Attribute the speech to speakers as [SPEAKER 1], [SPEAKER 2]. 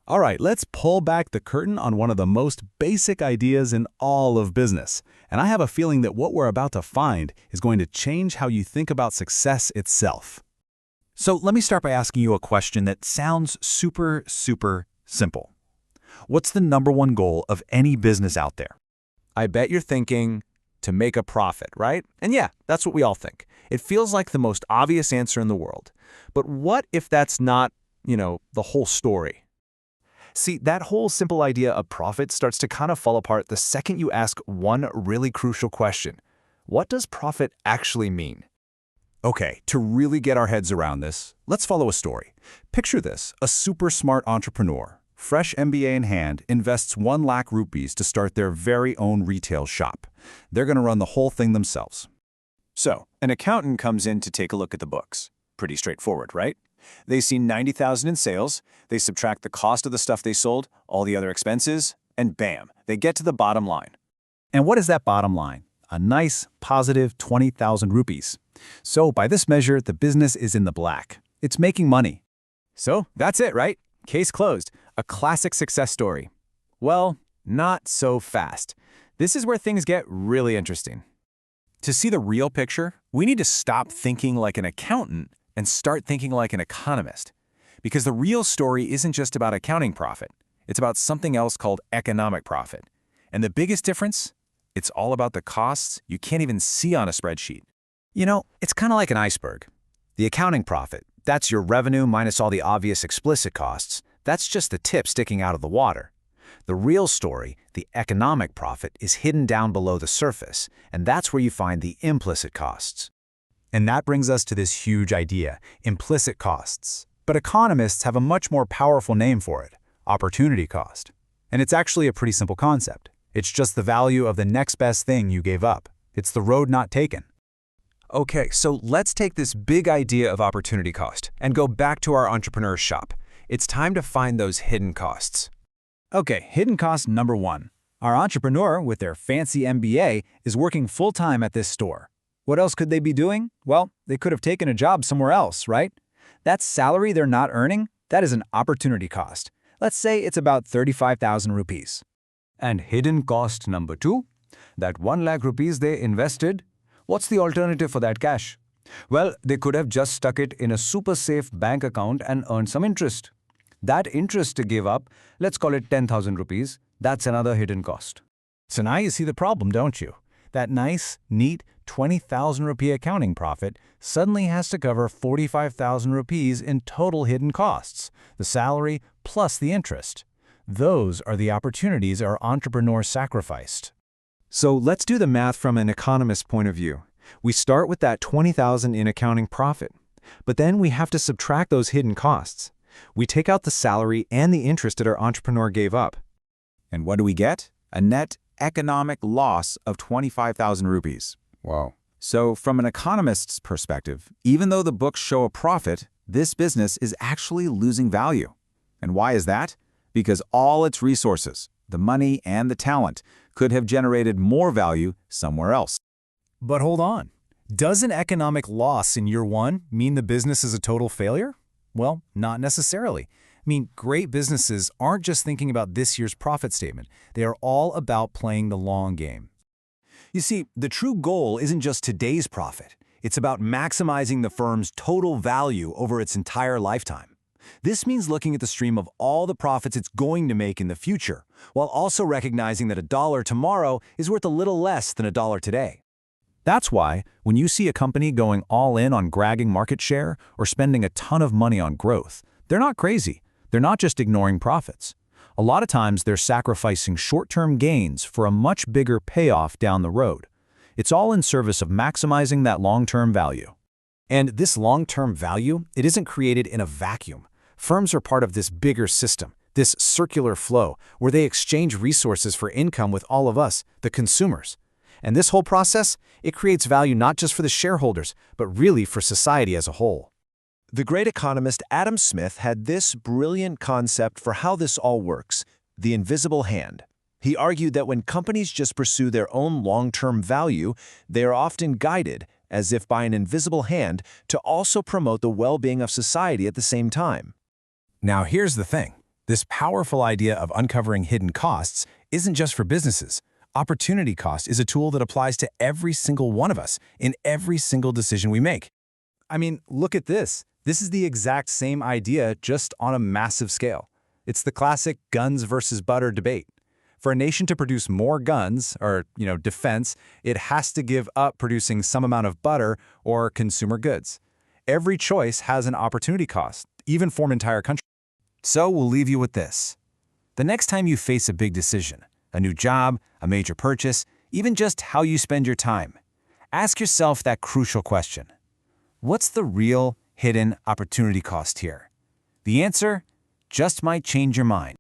[SPEAKER 1] All right, let's pull back the curtain on one of the most basic ideas in all of business. And I have a feeling that what we're about to find is going to change how you think about success itself.
[SPEAKER 2] So let me start by asking you a question that sounds super simple. What's the number one goal of any business out there?
[SPEAKER 3] I bet you're thinking to make a profit, right? And yeah, that's what we all think. It feels like the most obvious answer in the world. But what if that's not, the whole story?
[SPEAKER 4] See, that whole simple idea of profit starts to kind of fall apart the second you ask one really crucial question. What does profit actually mean?
[SPEAKER 1] Okay, to really get our heads around this, let's follow a story. Picture this, a super smart entrepreneur, fresh MBA in hand, invests 1 lakh rupees to start their very own retail shop. They're going to run the whole thing themselves.
[SPEAKER 4] So, an accountant comes in to take a look at the books. Pretty straightforward, right? They see 90,000 in sales, they subtract the cost of the stuff they sold, all the other expenses, and bam, they get to the bottom line.
[SPEAKER 2] And what is that bottom line? A nice, positive 20,000 rupees. So by this measure, the business is in the black. It's making money.
[SPEAKER 3] So that's it, right? Case closed. A classic success story. Well, not so fast. This is where things get really interesting. To see the real picture, we need to stop thinking like an accountant and start thinking like an economist. Because the real story isn't just about accounting profit. It's about something else called economic profit. And the biggest difference? It's all about the costs you can't even see on a spreadsheet.
[SPEAKER 2] It's kind of like an iceberg. The accounting profit, that's your revenue minus all the obvious explicit costs. That's just the tip sticking out of the water. The real story, the economic profit, is hidden down below the surface, and that's where you find the implicit costs. And that brings us to this huge idea, implicit costs. But economists have a much more powerful name for it, opportunity cost. And it's actually a pretty simple concept. It's just the value of the next best thing you gave up. It's the road not taken.
[SPEAKER 3] Okay, so let's take this big idea of opportunity cost and go back to our entrepreneur's shop. It's time to find those hidden costs.
[SPEAKER 2] Okay, hidden cost number 1. Our entrepreneur with their fancy MBA is working full-time at this store. What else could they be doing? Well, they could have taken a job somewhere else, right? That salary they're not earning, that is an opportunity cost. Let's say it's about 35,000 rupees.
[SPEAKER 5] And hidden cost number 2, that 1 lakh rupees they invested, what's the alternative for that cash? Well, they could have just stuck it in a super safe bank account and earned some interest. That interest to give up, let's call it 10,000 rupees, that's another hidden cost.
[SPEAKER 2] So now you see the problem, don't you? That nice, neat 20,000 rupee accounting profit suddenly has to cover 45,000 rupees in total hidden costs, the salary plus the interest. Those are the opportunities our entrepreneur sacrificed.
[SPEAKER 3] So let's do the math from an economist's point of view. We start with that 20,000 in accounting profit, but then we have to subtract those hidden costs. We take out the salary and the interest that our entrepreneur gave up. And what do we get? A net economic loss of 25,000 rupees.
[SPEAKER 1] Wow.
[SPEAKER 3] So from an economist's perspective, even though the books show a profit, this business is actually losing value. And why is that? Because all its resources, the money and the talent, could have generated more value somewhere else.
[SPEAKER 2] But hold on. Does an economic loss in year 1 mean the business is a total failure? Well, not necessarily. Great businesses aren't just thinking about this year's profit statement. They are all about playing the long game.
[SPEAKER 6] You see, the true goal isn't just today's profit. It's about maximizing the firm's total value over its entire lifetime. This means looking at the stream of all the profits it's going to make in the future, while also recognizing that $1 tomorrow is worth a little less than $1 today.
[SPEAKER 2] That's why, when you see a company going all in on grabbing market share or spending a ton of money on growth, they're not crazy. They're not just ignoring profits. A lot of times they're sacrificing short-term gains for a much bigger payoff down the road. It's all in service of maximizing that long-term value.
[SPEAKER 6] And this long-term value, it isn't created in a vacuum. Firms are part of this bigger system, this circular flow, where they exchange resources for income with all of us, the consumers. And this whole process, it creates value not just for the shareholders, but really for society as a whole. The great economist Adam Smith had this brilliant concept for how this all works, the invisible hand. He argued that when companies just pursue their own long-term value, they are often guided, as if by an invisible hand, to also promote the well-being of society at the same time.
[SPEAKER 4] Now here's the thing. This powerful idea of uncovering hidden costs isn't just for businesses. Opportunity cost is a tool that applies to every single one of us in every single decision we make.
[SPEAKER 3] I mean, look at this. This is the exact same idea, just on a massive scale. It's the classic guns versus butter debate. For a nation to produce more guns, or, defense, it has to give up producing some amount of butter or consumer goods. Every choice has an opportunity cost, even for an entire country.
[SPEAKER 2] So we'll leave you with this. The next time you face a big decision, a new job, a major purchase, even just how you spend your time, ask yourself that crucial question. What's the real, hidden opportunity cost here? The answer just might change your mind.